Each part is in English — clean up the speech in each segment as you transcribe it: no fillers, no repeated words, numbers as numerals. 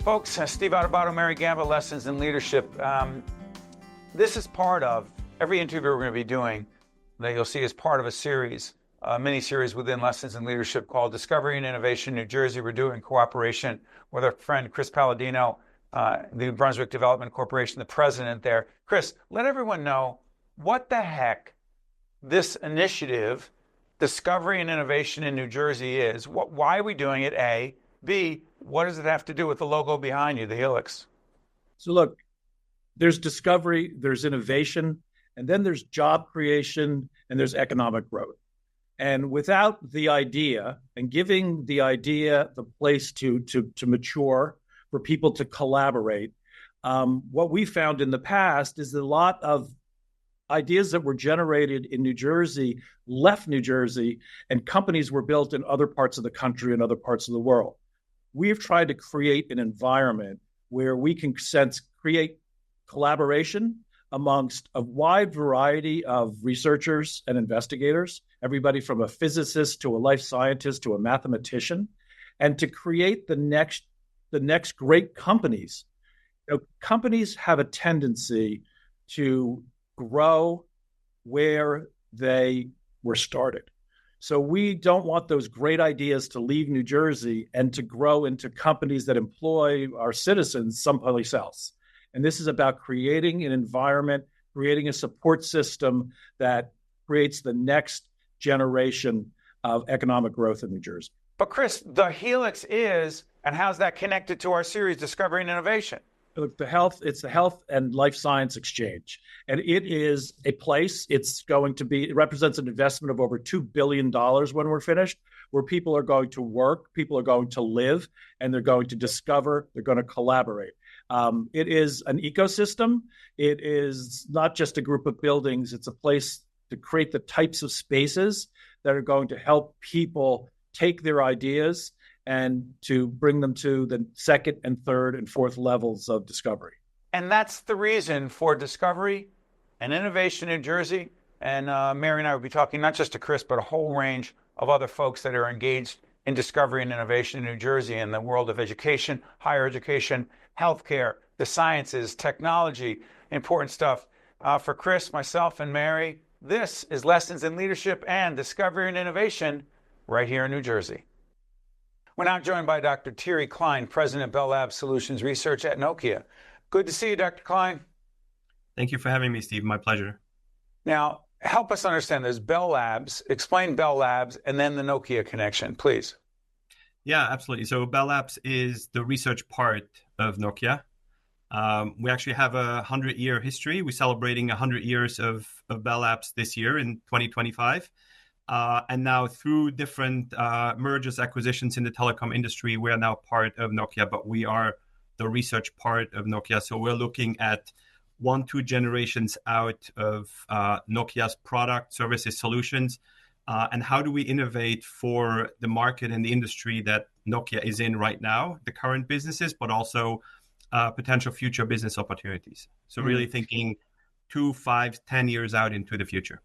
Folks, Steve Adubato, Mary Gamba, Lessons in Leadership. This is part of every interview we're going to be doing that you'll see as part of a series, a mini-series within Lessons in Leadership called Discovery and Innovation New Jersey. We're doing cooperation with our friend Chris Palladino, the Brunswick Development Corporation, the president there. Chris, let everyone know what the heck this initiative, Discovery and Innovation in New Jersey, is. Why are we doing it, A? B, what does it have to do with the logo behind you, the HELIX? So look, there's discovery, there's innovation, and then there's job creation, and there's economic growth. And without the idea and giving the idea the place to mature, for people to collaborate, what we found in the past is that a lot of ideas that were generated in New Jersey left New Jersey, and companies were built in other parts of the country and other parts of the world. We've tried to create an environment where we can create collaboration amongst a wide variety of researchers and investigators, everybody from a physicist to a life scientist to a mathematician, and to create the next great companies. You know, companies have a tendency to grow where they were started. So we don't want those great ideas to leave New Jersey and to grow into companies that employ our citizens someplace else. And this is about creating an environment, creating a support system that creates the next generation of economic growth in New Jersey. But Chris, the HELIX is, and how's that connected to our series, Discovery and Innovation? Look, it's the Health and Life Science Exchange. And it is a place, it represents an investment of over $2 billion when we're finished, where people are going to work, people are going to live, and they're going to discover, they're going to collaborate. It is an ecosystem. It is not just a group of buildings. It's a place to create the types of spaces that are going to help people take their ideas and to bring them to the second and third and fourth levels of discovery. And that's the reason for Discovery and Innovation in New Jersey. And Mary and I will be talking not just to Chris, but a whole range of other folks that are engaged in discovery and innovation in New Jersey in the world of education, higher education, healthcare, the sciences, technology, important stuff. For Chris, myself, and Mary, this is Lessons in Leadership and Discovery and Innovation right here in New Jersey. We're now joined by Dr. Thierry Klein, President of Bell Labs Solutions Research at Nokia. Good to see you, Dr. Klein. Thank you for having me, Steve. My pleasure. Now, help us understand this. Bell Labs, explain Bell Labs and then the Nokia connection, please. Yeah, absolutely. So Bell Labs is the research part of Nokia. We actually have a 100-year history. We're celebrating 100 years of Bell Labs this year in 2025. And now through different mergers, acquisitions in the telecom industry, we are now part of Nokia, but we are the research part of Nokia. So we're looking at 1-2 generations out of Nokia's product, services, solutions, and how do we innovate for the market and the industry that Nokia is in right now, the current businesses, but also potential future business opportunities. So really thinking 2, 5, 10 years out into the future.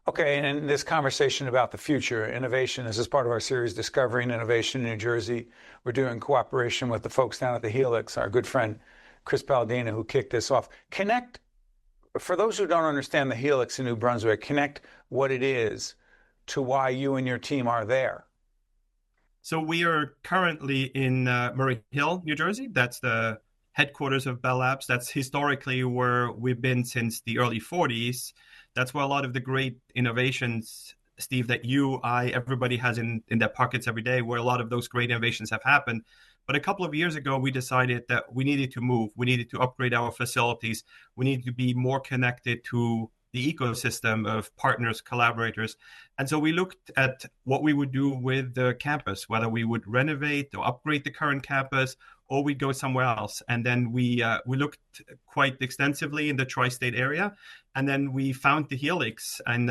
Okay, and in this conversation about the future, innovation, this is part of our series, Discovery and Innovation in New Jersey. We're doing cooperation with the folks down at the HELIX, our good friend Chris Palladino, who kicked this off. Connect, for those who don't understand the HELIX in New Brunswick, connect what it is to why you and your team are there. So we are currently in Murray Hill, New Jersey. That's the headquarters of Bell Labs. That's historically where we've been since the early 40s. That's where a lot of the great innovations, Steve, that you, I, everybody has in their pockets every day, where a lot of those great innovations have happened. But a couple of years ago, we decided that we needed to move. We needed to upgrade our facilities. We needed to be more connected to the ecosystem of partners, collaborators. And so we looked at what we would do with the campus, whether we would renovate or upgrade the current campus, or we'd go somewhere else. And then we looked quite extensively in the tri-state area. And then we found the HELIX. And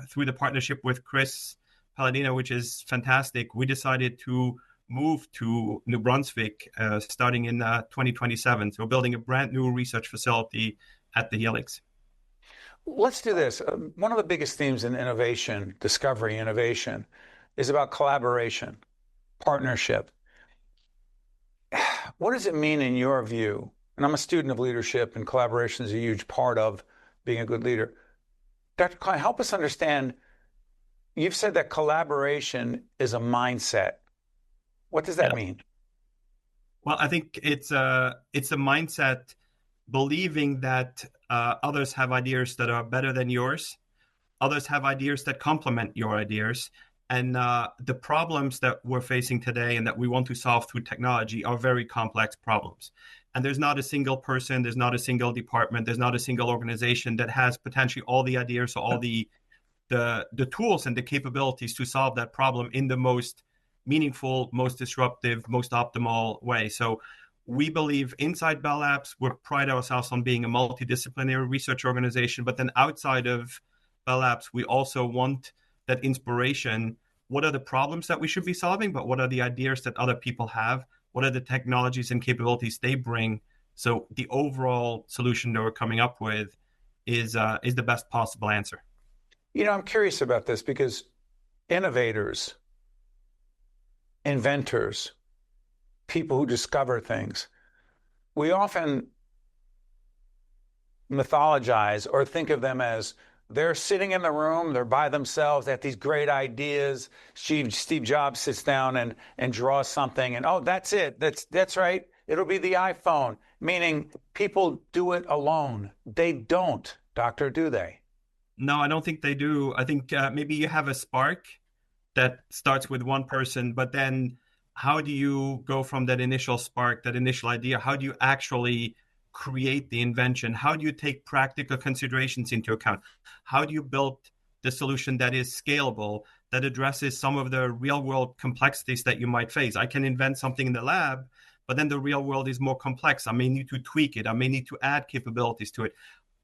through the partnership with Chris Palladino, which is fantastic, we decided to move to New Brunswick starting in 2027. So we're building a brand new research facility at the HELIX. Let's do this. One of the biggest themes in innovation, discovery, innovation, is about collaboration, partnership. what does it mean in your view? And I'm a student of leadership, and collaboration is a huge part of being a good leader. Dr. Klein, help us understand. You've said that collaboration is a mindset. What does that mean? Well, I think it's a mindset believing that others have ideas that are better than yours. Others have ideas that complement your ideas. And the problems that we're facing today and that we want to solve through technology are very complex problems. And there's not a single person, there's not a single department, there's not a single organization that has potentially all the ideas or all the tools and the capabilities to solve that problem in the most meaningful, most disruptive, most optimal way. So we believe inside Bell Labs, we pride ourselves on being a multidisciplinary research organization. But then outside of Bell Labs, we also want that inspiration. What are the problems that we should be solving? But what are the ideas that other people have? What are the technologies and capabilities they bring? So the overall solution that we're coming up with is the best possible answer. I'm curious about this because innovators, inventors, people who discover things, we often mythologize or think of them as they're sitting in the room, they're by themselves, they have these great ideas. Steve Jobs sits down and draws something and, oh, that's it. That's right. It'll be the iPhone, meaning people do it alone. They don't, doctor, do they? No, I don't think they do. I think maybe you have a spark that starts with one person, but then how do you go from that initial spark, that initial idea? How do you actually create the invention? How do you take practical considerations into account? How do you build the solution that is scalable, that addresses some of the real world complexities that you might face? I can invent something in the lab, but then the real world is more complex. I may need to tweak it. I may need to add capabilities to it.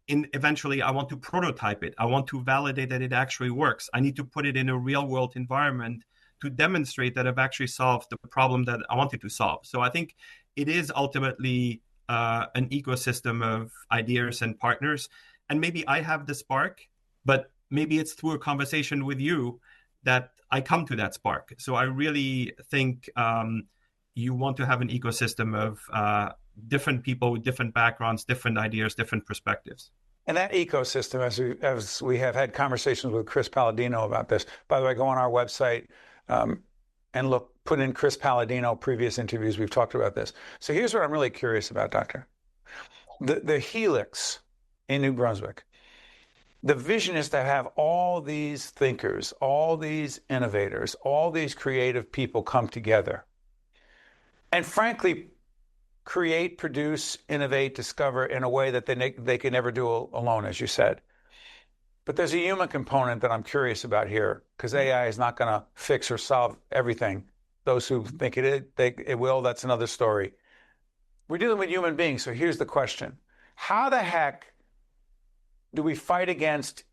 Eventually, I want to prototype it. I want to validate that it actually works. I need to put it in a real world environment to demonstrate that I've actually solved the problem that I wanted to solve. So I think it is ultimately an ecosystem of ideas and partners. And maybe I have the spark, but maybe it's through a conversation with you that I come to that spark. So I really think you want to have an ecosystem of different people with different backgrounds, different ideas, different perspectives. And that ecosystem, as we have had conversations with Chris Palladino about this. By the way, go on our website and look, put in Chris Palladino, previous interviews, we've talked about this. So here's what I'm really curious about, Doctor. The HELIX in New Brunswick, the vision is to have all these thinkers, all these innovators, all these creative people come together and frankly, create, produce, innovate, discover in a way that they can never do alone, as you said. But there's a human component that I'm curious about here, because AI is not going to fix or solve everything. Those who think it will, that's another story. We're dealing with human beings, so here's the question. How the heck do we fight against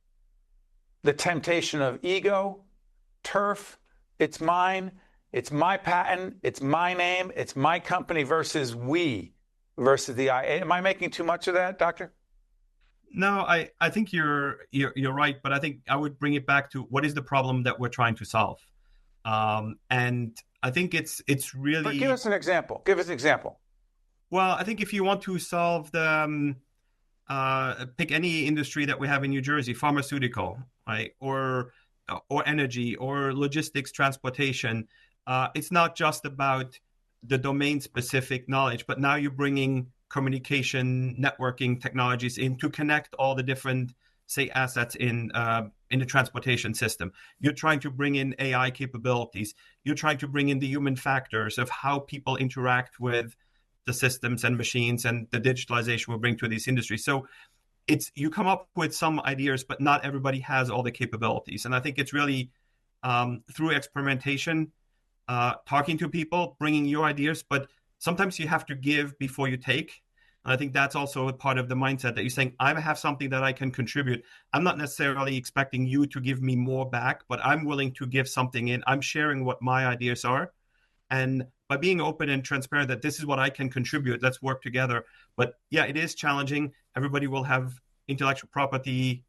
the temptation of ego, turf, it's mine, it's my patent, it's my name, it's my company versus we, versus the I? Am I making too much of that, Doctor? No, I think you're right, but I think I would bring it back to what is the problem that we're trying to solve, and I think it's really. But give us an example. Give us an example. Well, I think if you want to solve the pick any industry that we have in New Jersey, pharmaceutical, right, or energy, or logistics, transportation. It's not just about the domain-specific knowledge, but now you're bringing communication, networking technologies in to connect all the different, say, assets in the transportation system. You're trying to bring in AI capabilities. You're trying to bring in the human factors of how people interact with the systems and machines and the digitalization will bring to these industries. So you come up with some ideas, but not everybody has all the capabilities. And I think it's really through experimentation, talking to people, bringing your ideas, but sometimes you have to give before you take. And I think that's also a part of the mindset that you're saying, I have something that I can contribute. I'm not necessarily expecting you to give me more back, but I'm willing to give something in. I'm sharing what my ideas are. And by being open and transparent that this is what I can contribute, let's work together. But yeah, it is challenging. Everybody will have intellectual property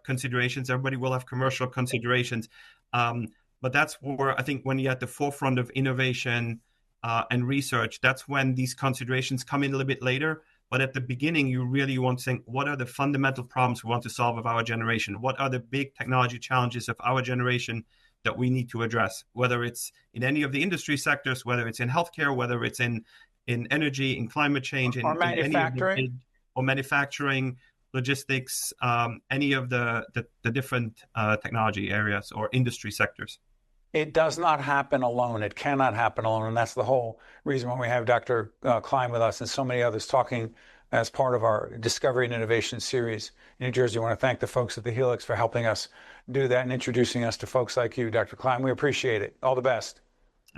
considerations. Everybody will have commercial considerations. But that's where I think when you're at the forefront of innovation and research, that's when these considerations come in a little bit later. But at the beginning, you really want to think, what are the fundamental problems we want to solve of our generation? What are the big technology challenges of our generation that we need to address? Whether it's in any of the industry sectors, whether it's in healthcare, whether it's in energy, in climate change, or in manufacturing, any of or manufacturing, logistics, any of the different technology areas or industry sectors. It does not happen alone. It cannot happen alone. And that's the whole reason why we have Dr. Klein with us and so many others talking as part of our Discovery and Innovation series in New Jersey. I want to thank the folks at the HELIX for helping us do that and introducing us to folks like you, Dr. Klein. We appreciate it. All the best.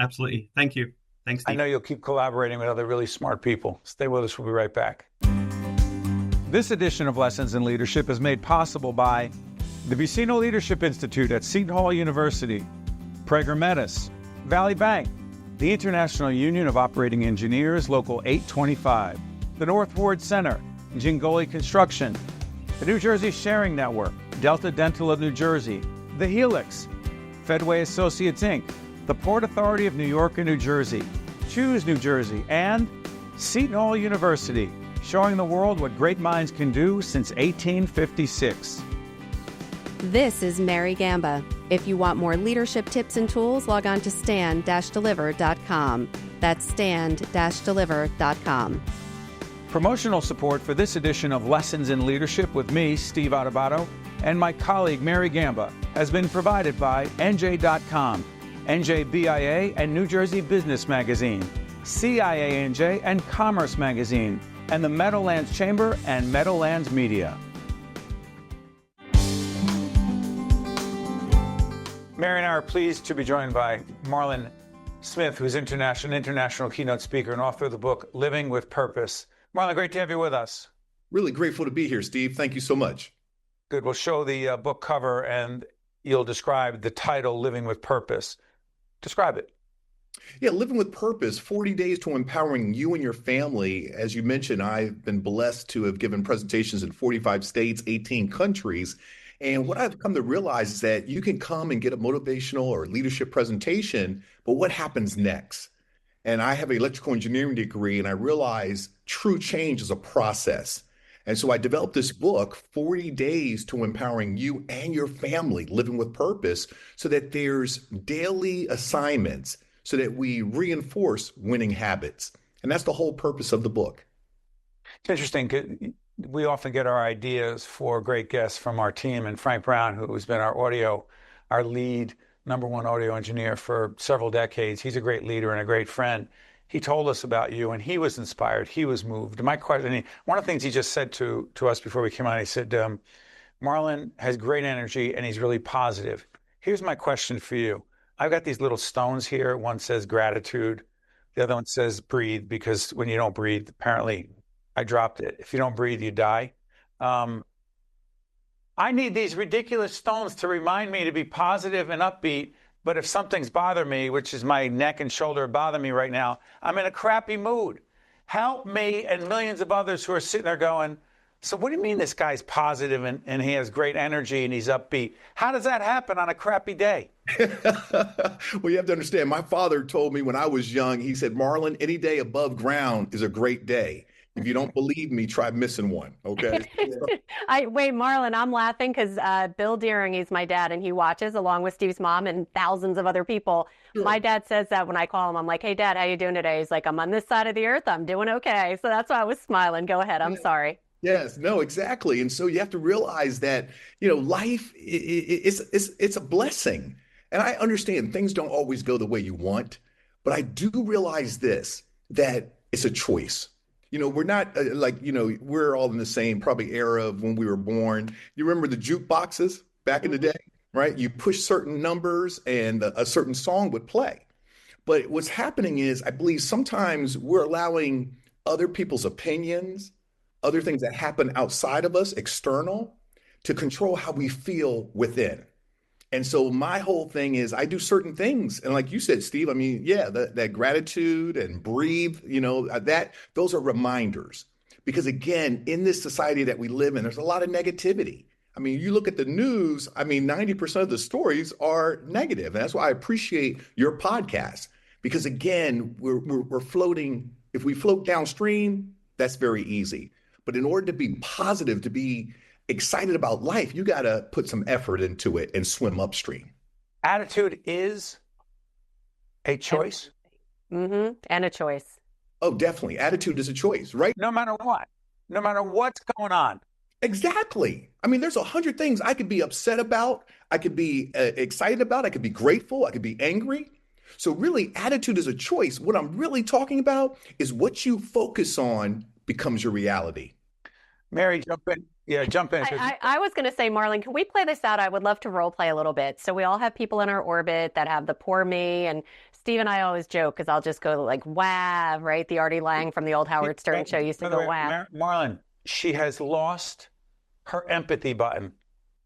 Absolutely. Thank you. Thanks, Steve. I know you'll keep collaborating with other really smart people. Stay with us. We'll be right back. This edition of Lessons in Leadership is made possible by the Vicino Leadership Institute at Seton Hall University, Prager Metis, Valley Bank, the International Union of Operating Engineers, Local 825, the North Ward Center, Jingoli Construction, the New Jersey Sharing Network, Delta Dental of New Jersey, the HELIX, Fedway Associates Inc., the Port Authority of New York and New Jersey, Choose New Jersey, and Seton Hall University, showing the world what great minds can do since 1856. This is Mary Gamba. If you want more leadership tips and tools, log on to stand-deliver.com. That's stand-deliver.com. Promotional support for this edition of Lessons in Leadership with me, Steve Adubato, and my colleague Mary Gamba has been provided by NJ.com, NJBIA and New Jersey Business Magazine, CIANJ and Commerce Magazine, and the Meadowlands Chamber and Meadowlands Media. Mary and I are pleased to be joined by Marlon Smith, who's international keynote speaker and author of the book, Living with Purpose. Marlon, great to have you with us. Really grateful to be here, Steve. Thank you so much. Good. We'll show the book cover and you'll describe the title, Living with Purpose. Describe it. Yeah, Living with Purpose, 40 days to empowering you and your family. As you mentioned, I've been blessed to have given presentations in 45 states, 18 countries. And what I've come to realize is that you can come and get a motivational or leadership presentation, but what happens next? And I have an electrical engineering degree, and I realize true change is a process. And so I developed this book, 40 Days to Empowering You and Your Family, Living with Purpose, so that there's daily assignments so that we reinforce winning habits. And that's the whole purpose of the book. It's interesting. We often get our ideas for great guests from our team, and Frank Brown, who's been our lead number one audio engineer for several decades. He's a great leader and a great friend. He told us about you, and he was inspired. He was moved. My question, one of the things he just said to us before we came on, he said, Marlon has great energy, and he's really positive. Here's my question for you. I've got these little stones here. One says gratitude. The other one says breathe, because when you don't breathe, apparently I dropped it. If you don't breathe, you die. I need these ridiculous stones to remind me to be positive and upbeat. But if something's bothering me, which is my neck and shoulder bother me right now, I'm in a crappy mood. Help me and millions of others who are sitting there going, so what do you mean this guy's positive and he has great energy and he's upbeat? How does that happen on a crappy day? Well, you have to understand, my father told me when I was young, he said, Marlon, any day above ground is a great day. If you don't believe me, try missing one, okay? Wait, Marlon, I'm laughing because Bill Deering, he's my dad, and he watches along with Steve's mom and thousands of other people. Sure. My dad says that when I call him, I'm like, hey, Dad, how you doing today? He's like, I'm on this side of the earth. I'm doing okay. So that's why I was smiling. Go ahead. I'm sorry. Yes, no, exactly. And so you have to realize that, life, it's a blessing. And I understand things don't always go the way you want, but I do realize this, that it's a choice. We're not we're all in the same probably era of when we were born. You remember the jukeboxes back in the day, right? You push certain numbers and a certain song would play. But what's happening is, I believe sometimes we're allowing other people's opinions, other things that happen outside of us, external, to control how we feel within. And so my whole thing is I do certain things. And like you said, Steve, that gratitude and breathe, those are reminders. Because again, in this society that we live in, there's a lot of negativity. You look at the news, 90% of the stories are negative. And that's why I appreciate your podcast, Because again, we're floating. If we float downstream, that's very easy. But in order to be positive, to be excited about life, you got to put some effort into it and swim upstream. Attitude is a choice. Mm-hmm. And a choice. Oh, definitely. Attitude is a choice, right? No matter what, no matter what's going on. Exactly. I mean, there's 100 things I could be upset about. I could be excited about. I could be grateful. I could be angry. So really, attitude is a choice. What I'm really talking about is what you focus on becomes your reality. Mary, jump in. Yeah, jump in. I was going to say, Marlon, can we play this out? I would love to role play a little bit. So we all have people in our orbit that have the poor me, and Steve and I always joke because I'll just go like, "Wow," right? The Artie Lang from the old Howard Stern show used to go, "Wow." Marlon, she has lost her empathy button.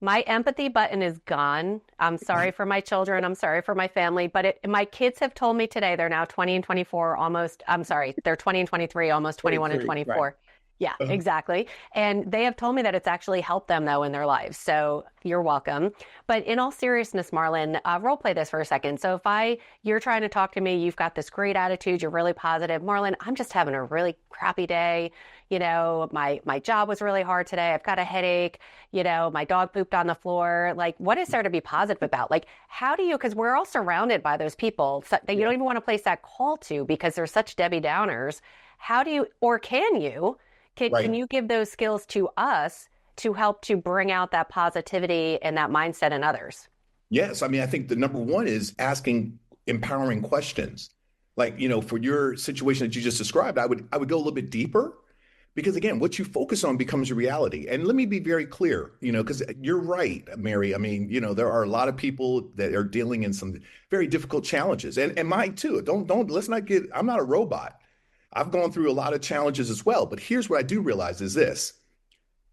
My empathy button is gone. I'm sorry for my children. I'm sorry for my family. But my kids have told me today, they're now 20 and 24, almost, I'm sorry, they're 20 and 23, almost 21 and 24. Right. Yeah, exactly. And they have told me that it's actually helped them, though, in their lives. So you're welcome. But in all seriousness, Marlon, role play this for a second. So if you're trying to talk to me, you've got this great attitude, you're really positive. Marlon, I'm just having a really crappy day. You know, my job was really hard today. I've got a headache. You know, my dog pooped on the floor. Like, what is there to be positive about? Like, how do you, because we're all surrounded by those people that you don't even want to place that call to because they're such Debbie Downers. How do you, or can you, can you give those skills to us to help to bring out that positivity and that mindset in others? Yes. I mean, I think the number one is asking empowering questions. Like, you know, for your situation that you just described, I would go a little bit deeper. Because again, what you focus on becomes your reality. And let me be very clear, you know, because you're right, Mary. I mean, you know, there are a lot of people that are dealing in some very difficult challenges, and mine too. Let's not get, I'm not a robot. I've gone through a lot of challenges as well. But here's what I do realize is this.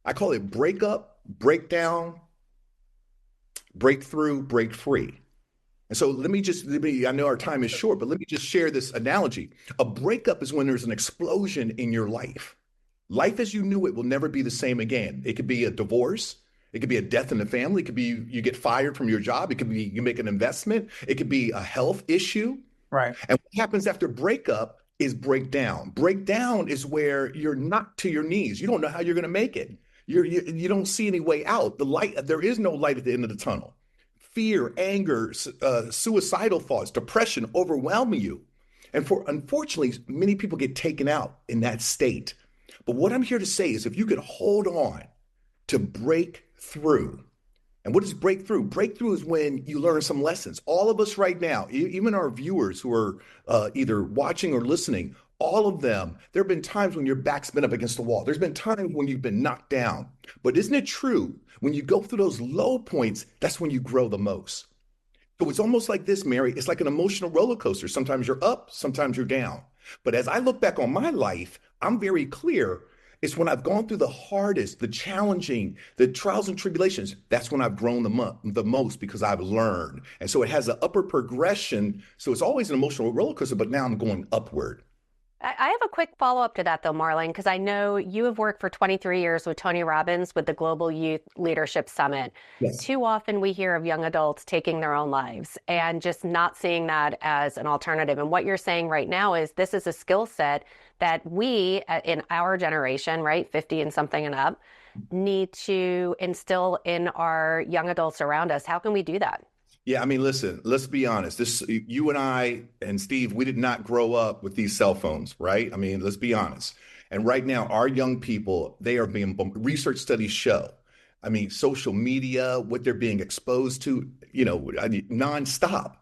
I call it break up, break down, break through, break free. And so I know our time is short, but let me just share this analogy. A breakup is when there's an explosion in your life. Life as you knew it will never be the same again. It could be a divorce. It could be a death in the family. It could be you get fired from your job. It could be you make an investment. It could be a health issue. Right. And what happens after breakup is breakdown. Breakdown is where you're knocked to your knees. You don't know how you're going to make it. You don't see any way out. There is no light at the end of the tunnel. Fear, anger, suicidal thoughts, depression overwhelming you. And unfortunately, many people get taken out in that state. But what I'm here to say is if you could hold on to break through, and what is breakthrough? Breakthrough is when you learn some lessons. All of us right now, even our viewers who are either watching or listening, all of them, there have been times when your back's been up against the wall. There's been times when you've been knocked down. But isn't it true? When you go through those low points, that's when you grow the most. So it's almost like this, Mary. It's like an emotional roller coaster. Sometimes you're up, sometimes you're down. But as I look back on my life, I'm very clear. It's when I've gone through the hardest, the challenging, the trials and tribulations, that's when I've grown the most because I've learned. And so it has an upward progression. So it's always an emotional roller coaster, but now I'm going upward. I have a quick follow-up to that, though, Marlon, because I know you have worked for 23 years with Tony Robbins with the Global Youth Leadership Summit. Yes. Too often we hear of young adults taking their own lives and just not seeing that as an alternative. And what you're saying right now is this is a skill set that we in our generation, right, 50 and something and up, need to instill in our young adults around us. How can we do that? Yeah, I mean, listen, let's be honest. You and I and Steve, we did not grow up with these cell phones, right? I mean, let's be honest. And right now, our young people, they are being, research studies show, I mean, social media, what they're being exposed to, you know, nonstop.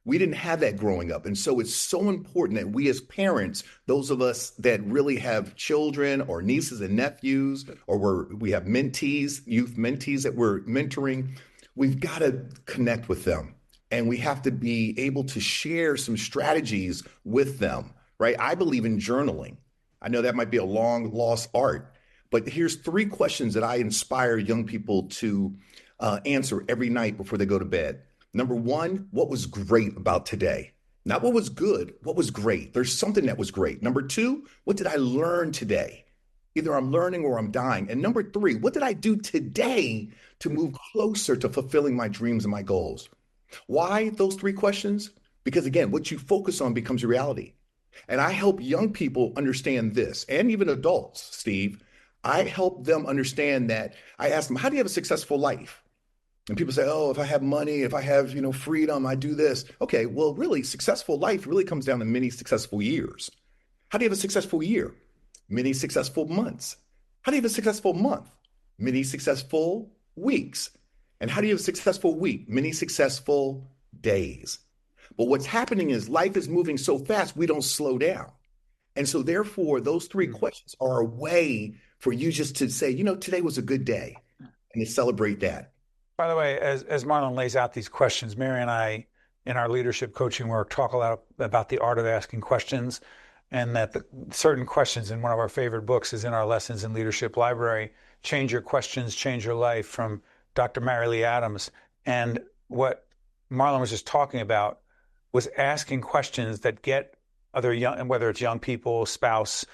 We didn't have that growing up. And so it's so important that we as parents, those of us that really have children or nieces and nephews, or we have mentees, youth mentees that we're mentoring, we've got to connect with them, and we have to be able to share some strategies with them, right? I believe in journaling. I know that might be a long lost art, but here's 3 questions that I inspire young people to answer every night before they go to bed. Number 1, what was great about today? Not what was good, what was great? There's something that was great. Number 2, what did I learn today? Either I'm learning or I'm dying. And number 3, what did I do today to move closer to fulfilling my dreams and my goals? Why those 3 questions? Because again, what you focus on becomes your reality. And I help young people understand this, and even adults, Steve. I help them understand that. I ask them, how do you have a successful life? And people say, oh, if I have money, if I have, freedom, I do this. Okay, well, really, successful life really comes down to many successful years. How do you have a successful year? Many successful months. How do you have a successful month? Many successful weeks. And how do you have a successful week? Many successful days. But what's happening is life is moving so fast, we don't slow down. And so therefore, those three questions are a way for you just to say, today was a good day, and to celebrate that. By the way, as Marlon lays out these questions, Mary and I, in our leadership coaching work, talk a lot about the art of asking questions, and that certain questions in one of our favorite books is in our Lessons in Leadership library, Change Your Questions, Change Your Life, from Dr. Mary Lee Adams. And what Marlon was just talking about was asking questions that get other young, and whether it's young people, spouse,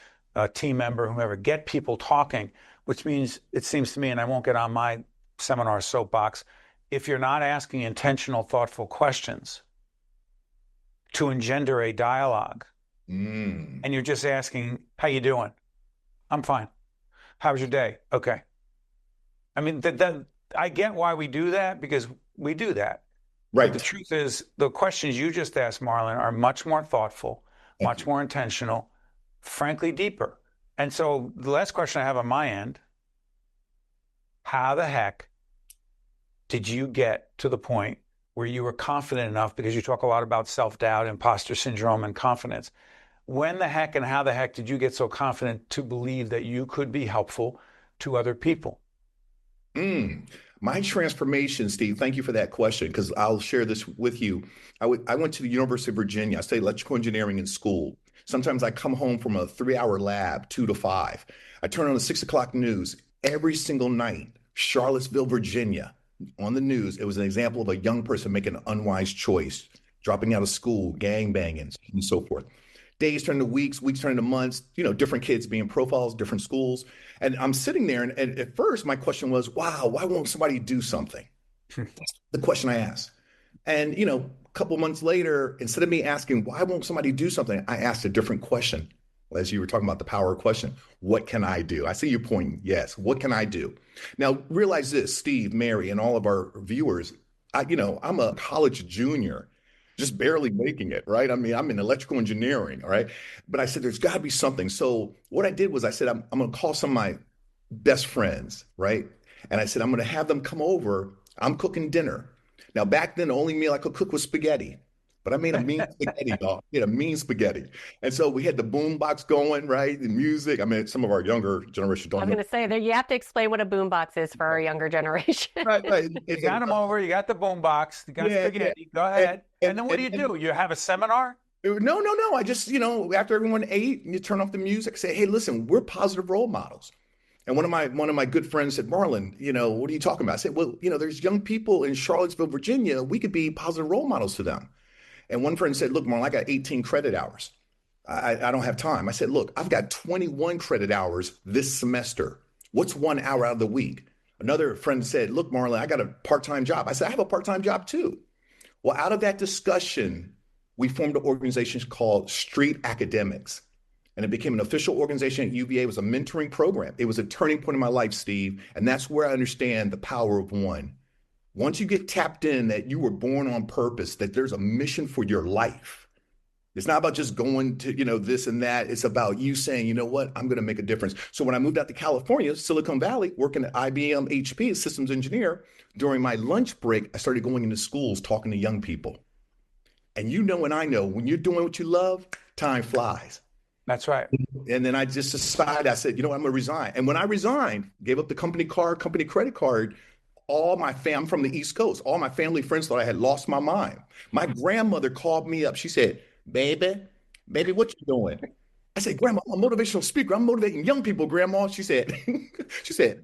team member, whomever, get people talking, which means, it seems to me, and I won't get on my seminar soapbox, if you're not asking intentional, thoughtful questions to engender a dialogue, and you're just asking, how you doing? I'm fine. How was your day? Okay. I mean, I get why we do that, because we do that. Right. But the truth is, the questions you just asked, Marlon, are much more thoughtful, much more intentional, frankly, deeper. And so the last question I have on my end, how the heck did you get to the point where you were confident enough, because you talk a lot about self-doubt, imposter syndrome, and confidence. When the heck and how the heck did you get so confident to believe that you could be helpful to other people? My transformation, Steve, thank you for that question, because I'll share this with you. I went to the University of Virginia. I studied electrical engineering in school. Sometimes I come home from a 3-hour lab, 2 to 5. I turn on the 6 o'clock news every single night. Charlottesville, Virginia, on the news. It was an example of a young person making an unwise choice, dropping out of school, gang banging, and so forth. Days turn to weeks, weeks turn to months, different kids being profiles, different schools. And I'm sitting there, and at first my question was, wow, why won't somebody do something? That's the question I asked. And, a couple months later, instead of me asking, why won't somebody do something? I asked a different question. As you were talking about the power of question, what can I do? I see you pointing. Yes. What can I do? Now, realize this, Steve, Mary, and all of our viewers, I'm a college junior, just barely making it, right? I mean, I'm in electrical engineering, all right? But I said, there's got to be something. So what I did was I said, I'm going to call some of my best friends, right? And I said, I'm going to have them come over. I'm cooking dinner. Now, back then, the only meal I could cook was spaghetti. But I made a mean spaghetti, y'all. I made a mean spaghetti. And so we had the boom box going, right? The music. I mean, some of our younger generation don't know. I was going to say, that you have to explain what a boom box is for our younger generation. Right. You got them over. You got the boom box. You got spaghetti. Go ahead. And then what do? You have a seminar? No. I just, after everyone ate, you turn off the music, say, hey, listen, we're positive role models. And one of my good friends said, Marlon, what are you talking about? I said, well, there's young people in Charlottesville, Virginia. We could be positive role models to them. And one friend said, look, Marlon, I got 18 credit hours. I don't have time. I said, look, I've got 21 credit hours this semester. What's 1 hour out of the week? Another friend said, look, Marlon, I got a part-time job. I said, I have a part-time job too. Well, out of that discussion, we formed an organization called Street Academics. And it became an official organization at UVA. It was a mentoring program. It was a turning point in my life, Steve. And that's where I understand the power of one. Once you get tapped in that you were born on purpose, that there's a mission for your life. It's not about just going to, this and that. It's about you saying, you know what, I'm going to make a difference. So when I moved out to California, Silicon Valley, working at IBM HP as systems engineer, during my lunch break, I started going into schools, talking to young people. And and I know, when you're doing what you love, time flies. That's right. And then I just decided, I said, I'm going to resign. And when I resigned, gave up the company credit card, I'm from the East Coast. All my family friends thought I had lost my mind. My grandmother called me up. She said, baby, what you doing? I said, Grandma, I'm a motivational speaker. I'm motivating young people, Grandma. She said,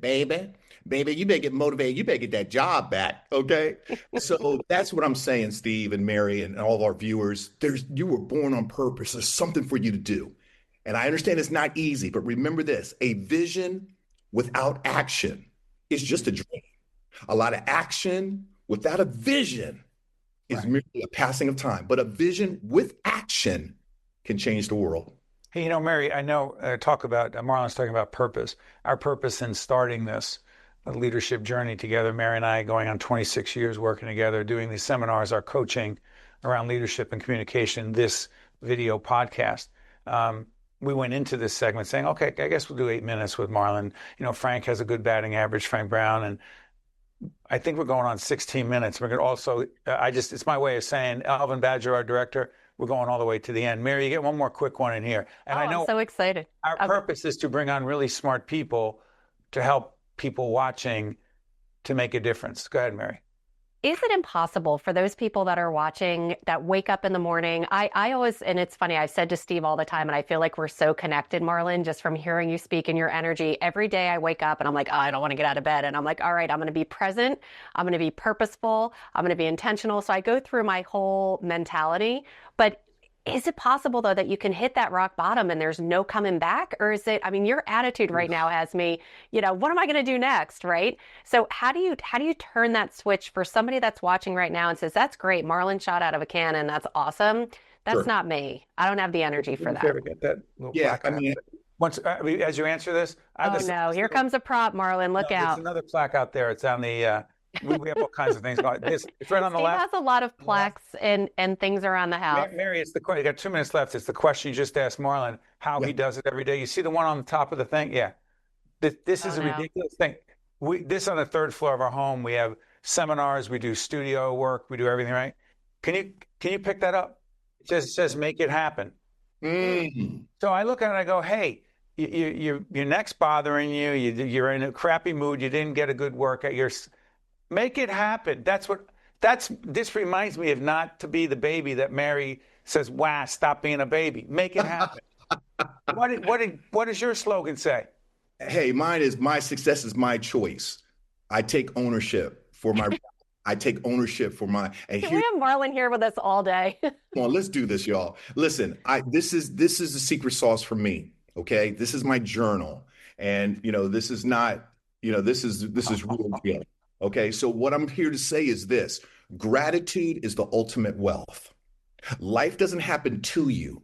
baby, you better get motivated. You better get that job back. Okay. So that's what I'm saying, Steve and Mary and all of our viewers. You were born on purpose. There's something for you to do. And I understand it's not easy, but remember this, a vision without action is just a dream. A lot of action without a vision is merely a passing of time, but a vision with action can change the world. Hey, Mary, I know Marlon's talking about purpose. Our purpose in starting this leadership journey together, Mary and I going on 26 years working together, doing these seminars, our coaching around leadership and communication, this video podcast. We went into this segment saying, okay, I guess we'll do 8 minutes with Marlon. Frank has a good batting average, Frank Brown, and I think we're going on 16 minutes. We're going to also, it's my way of saying, Alvin Badger, our director, we're going all the way to the end. Mary, you get one more quick one in here. And I know I'm so excited. Our purpose is to bring on really smart people to help people watching to make a difference. Go ahead, Mary. Is it impossible for those people that are watching that wake up in the morning? I always, and it's funny, I've said to Steve all the time, and I feel like we're so connected, Marlon, just from hearing you speak and your energy. Every day I wake up and I'm like, oh, I don't want to get out of bed. And I'm like, all right, I'm going to be present. I'm going to be purposeful. I'm going to be intentional. So I go through my whole mentality. But is it possible, though, that you can hit that rock bottom and there's no coming back? Or is it, your attitude right now has me, what am I going to do next, right? So how do you turn that switch for somebody that's watching right now and says, that's great, Marlon shot out of a cannon, that's awesome. That's not me. I don't have the energy for that. Ever get that once as you answer this, here comes a prop, Marlon. Look out. There's another plaque out there. It's on the we have all kinds of things going. It's right on the left. Steve has a lot of plaques and things around the house. Mary, it's the question. You got 2 minutes left. It's the question you just asked Marlon, how he does it every day. You see the one on the top of the thing? Yeah. This is a ridiculous thing. This on the third floor of our home. We have seminars. We do studio work. We do everything, right? Can you pick that up? It says make it happen. So I look at it and I go, hey, your neck's bothering you. You're in a crappy mood. You didn't get a good workout. Make it happen. This reminds me of not to be the baby that Mary says, wow, stop being a baby. Make it happen. What does your slogan say? Hey, mine is my success is my choice. I take ownership for my, and we have Marlon here with us all day. Come on, let's do this, y'all. Listen, this is the secret sauce for me. Okay. This is my journal. And this is not, this is real deal. Okay, so what I'm here to say is this: gratitude is the ultimate wealth. Life doesn't happen to you,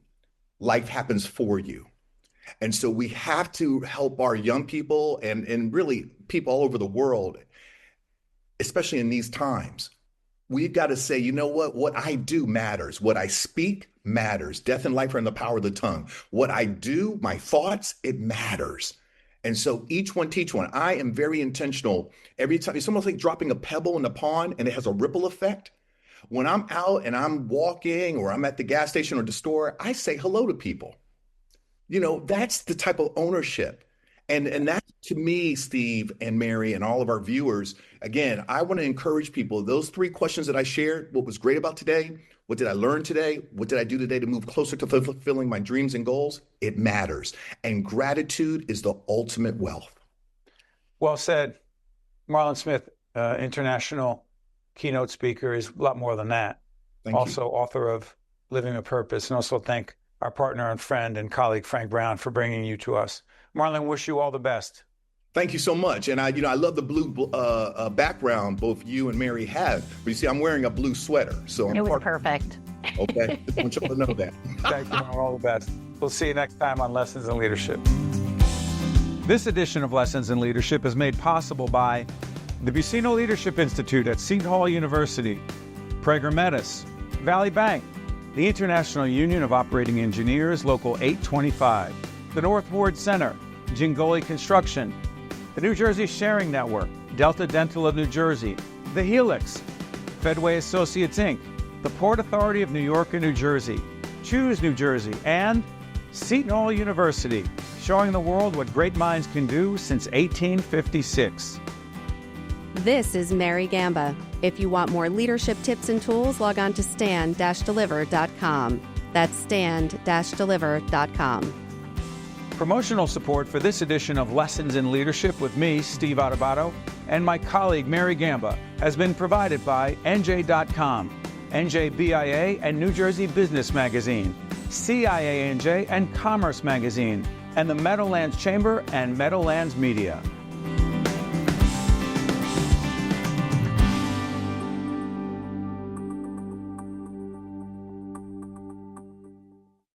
life happens for you. And so we have to help our young people and really people all over the world, especially in these times. We've got to say, what I do matters. What I speak matters. Death and life are in the power of the tongue. What I do, my thoughts, it matters. And so each one teach one. I am very intentional. Every time it's almost like dropping a pebble in the pond and it has a ripple effect. When I'm out and I'm walking or I'm at the gas station or the store, I say hello to people. That's the type of ownership. And that to me, Steve and Mary and all of our viewers, again, I want to encourage people. Those 3 questions that I shared, what was great about today? What did I learn today? What did I do today to move closer to fulfilling my dreams and goals? It matters. And gratitude is the ultimate wealth. Well said. Marlon Smith, international keynote speaker, is a lot more than that. Also author of Living a Purpose, and also thank our partner and friend and colleague, Frank Brown, for bringing you to us. Marlon, wish you all the best. Thank you so much. And I love the blue background both you and Mary have. But you see, I'm wearing a blue sweater. So it was perfect. Okay. I want y'all to know that. Thank you, Marlon. All the best. We'll see you next time on Lessons in Leadership. This edition of Lessons in Leadership is made possible by the Buccino Leadership Institute at Seton Hall University, Prager Metis, Valley Bank, the International Union of Operating Engineers, Local 825, the North Ward Center, Jingoli Construction, the New Jersey Sharing Network, Delta Dental of New Jersey, the HELIX, Fedway Associates Inc., the Port Authority of New York and New Jersey, Choose New Jersey, and Seton Hall University, showing the world what great minds can do since 1856. This is Mary Gamba. If you want more leadership tips and tools, log on to stand-deliver.com. That's stand-deliver.com. Promotional support for this edition of Lessons in Leadership with me, Steve Adubato, and my colleague, Mary Gamba, has been provided by NJ.com, NJBIA and New Jersey Business Magazine, CIANJ and Commerce Magazine, and the Meadowlands Chamber and Meadowlands Media.